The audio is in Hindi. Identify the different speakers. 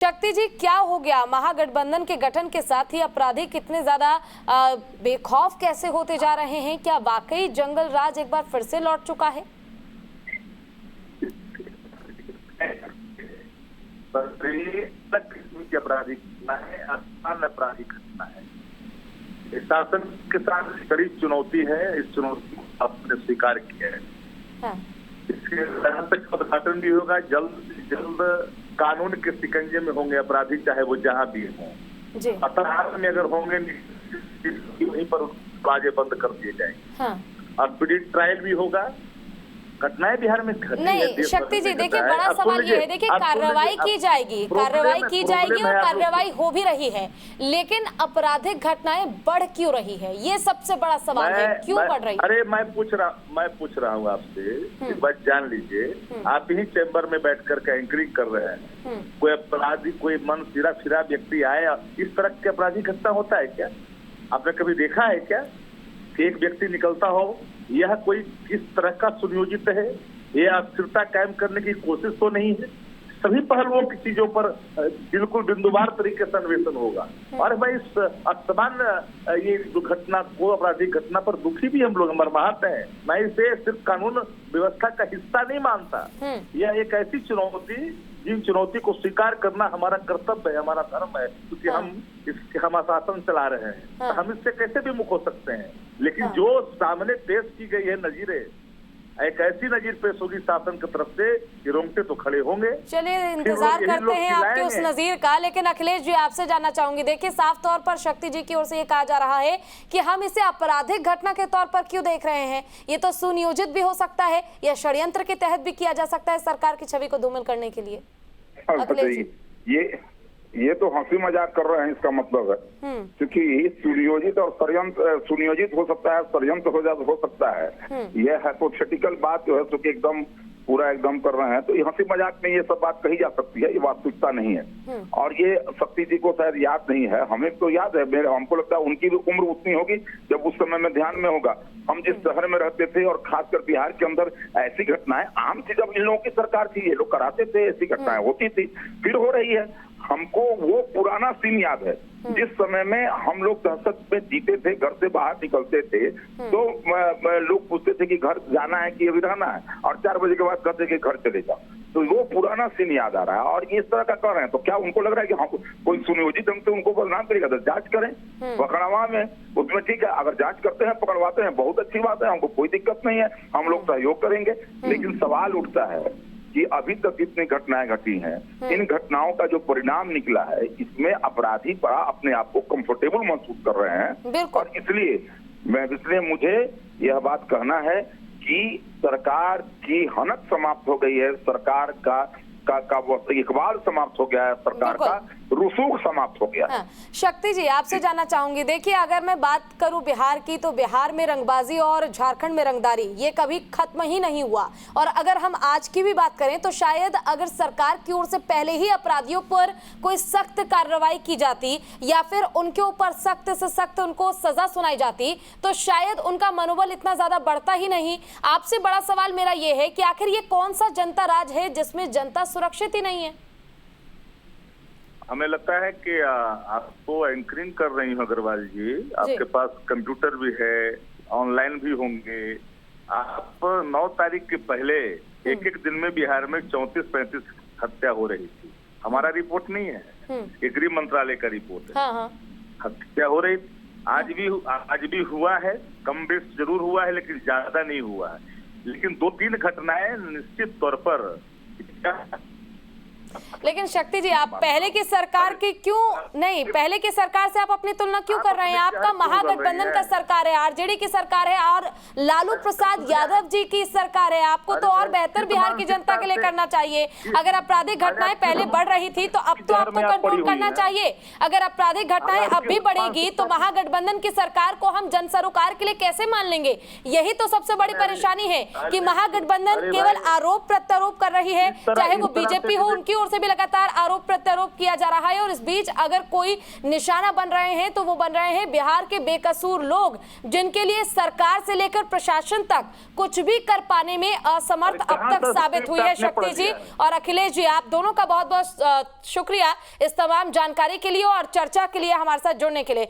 Speaker 1: शक्ति जी, क्या हो गया महागठबंधन के गठन के साथ ही अपराधी कितने ज्यादा बेखौफ कैसे होते जा रहे हैं? क्या वाकई जंगल राज एक बार फिर से लौट चुका है?
Speaker 2: अपराधी घटना है, आसान अपराधी घटना है। शासन के साथ कड़ी चुनौती है। इस चुनौती को आपने स्वीकार किया है।
Speaker 1: हाँ।
Speaker 2: इसके तक उद्घाटन भी होगा। जल्द कानून के शिकंजे में होंगे अपराधी, चाहे वो जहां भी हों। अपराध में अगर होंगे वहीं पर बाजे बंद कर दिए जाएंगे।
Speaker 1: हाँ।
Speaker 2: और पीड़ित ट्रायल भी होगा। घटनाएं बिहार में
Speaker 1: नहीं शक्ति जी, देखिए बड़ा सवाल ये है, देखिए कार्रवाई की जाएगी और कार्रवाई हो भी रही है, लेकिन आपराधिक घटनाएं बढ़ क्यों रही है? ये सबसे बड़ा सवाल है, क्यों बढ़ रही है?
Speaker 2: अरे मैं पूछ रहा हूँ आपसे, एक बात जान लीजिए। आप ही चैम्बर में बैठकर के एंकरिंग कर रहे हैं। कोई अपराधी, कोई मन सिरा फिरा व्यक्ति आए, इस तरह के अपराधी घटना होता है क्या? आपने कभी देखा है क्या? एक व्यक्ति निकलता हो, यह कोई किस तरह का सुनियोजित है? यह स्थिरता कायम करने की कोशिश तो नहीं है? सभी पहलुओं की चीजों पर बिल्कुल बिंदुवार तरीके से अन्वेषण होगा। और मैं इस असामान्य ये दुर्घटना को, आपराधिक घटना पर दुखी भी हम लोग मर्माहत हैं। मैं इसे सिर्फ कानून व्यवस्था का हिस्सा नहीं मानता। यह एक ऐसी चुनौती, जिन चुनौती को स्वीकार करना हमारा कर्तव्य है, हमारा धर्म है, क्योंकि हम शासन चला रहे हैं। तो हम इससे कैसे भी मुक्त हो सकते हैं? लेकिन जो सामने पेश की गई है नजीरें, एक ऐसी नजीर पेश होगी शासन की तरफ से कि रोंगटे तो खड़े होंगे।
Speaker 1: चलिए इंतजार करते हैं आपके उस नजीर का। लेकिन अखिलेश जी, आपसे जानना चाहूंगी, देखिए साफ तौर पर शक्ति जी की ओर से ये कहा जा रहा है कि हम इसे आपराधिक घटना के तौर पर क्यों देख रहे हैं? ये तो सुनियोजित भी हो सकता है या षड्यंत्र के तहत भी किया जा सकता है सरकार की छवि को धूमिल करने के लिए। अखिलेश जी,
Speaker 3: ये तो हंसी मजाक कर रहे हैं, इसका मतलब है, क्योंकि सुनियोजित और षड्यंत्र, सुनियोजित हो सकता है, षड्यंत्र हो सकता है। यह हाइपोथेटिकल बात जो है तो एकदम पूरा एकदम कर रहे हैं, तो ये हंसी मजाक में ये सब बात कही जा सकती है, ये वास्तविकता नहीं है। और ये शक्ति जी को शायद याद नहीं है, हमें तो याद है। हमको लगता है उनकी भी उम्र उतनी होगी जब उस समय में ध्यान में होगा। हम जिस शहर में रहते थे और खासकर बिहार के अंदर ऐसी घटनाएं आम थी। जब इन लोगों की सरकार थी, ये लोग कराते थे, ऐसी घटनाएं होती थी, फिर हो रही है। हमको वो पुराना सीन याद है जिस समय में हम लोग दहशत में जीते थे, घर से बाहर निकलते थे तो लोग पूछते थे कि घर जाना है कि अभी रहना है, और 4 बजे के बाद कहते कि घर चले जाओ। तो वो पुराना सीन याद आ रहा है और इस तरह का कर रहे हैं। तो क्या उनको लग रहा है कि हम कोई सुनियोजित ढंग से उनको बदनाम करेगा? तो जांच करें पकड़वा में, उसमें ठीक है। अगर जांच करते हैं, पकड़वाते हैं, बहुत अच्छी बात है, हमको कोई दिक्कत नहीं है, हम लोग सहयोग करेंगे। लेकिन सवाल उठता है कि अभी तक जितनी घटनाएं घटी हैं, इन घटनाओं का जो परिणाम निकला है, इसमें अपराधी बड़ा अपने आप को कंफर्टेबल महसूस कर रहे हैं। और इसलिए मुझे यह बात कहना है कि सरकार की हनक समाप्त हो गई है, सरकार का इकबाल समाप्त हो गया है, सरकार का रसूख समाप्त हो गया।
Speaker 1: हाँ। शक्ति जी, आपसे जानना चाहूंगी, देखिए अगर मैं बात करूं बिहार की, तो बिहार में रंगबाजी और झारखंड में रंगदारी ये कभी खत्म ही नहीं हुआ। और अगर हम आज की भी बात करें तो शायद अगर सरकार की ओर से पहले ही अपराधियों पर कोई सख्त कार्रवाई की जाती या फिर उनके ऊपर सख्त से सख्त उनको सजा सुनाई जाती, तो शायद उनका मनोबल इतना ज्यादा बढ़ता ही नहीं। आपसे बड़ा सवाल मेरा ये है कि आखिर ये कौन सा जनता राज है जिसमें जनता सुरक्षित ही नहीं है?
Speaker 2: हमें लगता है कि आपको एंकरिंग कर रही हूँ अग्रवाल जी, आपके पास कंप्यूटर भी है, ऑनलाइन भी होंगे। आप 9 तारीख के पहले एक दिन में बिहार में 34-35 हत्या हो रही थी। हमारा रिपोर्ट नहीं है, ये गृह मंत्रालय का रिपोर्ट है। हत्या हो रही, आज भी हुआ है, कम बेश जरूर हुआ है, लेकिन ज्यादा नहीं हुआ है। लेकिन 2-3 घटनाएं निश्चित तौर पर।
Speaker 1: लेकिन शक्ति जी, आप पहले की सरकार की पहले की सरकार से आप अपनी तुलना क्यों कर रहे हैं? आपका महागठबंधन का सरकार है, आरजेडी की सरकार है और लालू प्रसाद यादव जी की सरकार है। आपको तो और बेहतर बिहार की जनता के लिए करना चाहिए। अगर आपराधिक घटनाएं पहले बढ़ रही थी तो अब तो आपको कंट्रोल करना चाहिए। अगर आपराधिक घटनाएं अब भी बढ़ेगी तो महागठबंधन की सरकार को हम जन सरोकार के लिए कैसे मान लेंगे? यही तो सबसे बड़ी परेशानी है कि महागठबंधन केवल आरोप प्रत्यारोप कर रही है, चाहे वो बीजेपी हो उनकी ओर से भी लगातार आरोप प्रत्यारोप किया जा रहा है और इस बीच अगर कोई निशाना बन रहे हैं तो वो बन रहे हैं बिहार के बेकसूर लोग, जिनके लिए सरकार से लेकर प्रशासन तक कुछ भी कर पाने में असमर्थ अब तक साबित हुई है। शक्ति जी और अखिलेश जी, आप दोनों का बहुत बहुत शुक्रिया इस तमाम जानकारी के लिए और चर्चा के लिए हमारे साथ जुड़ने के लिए।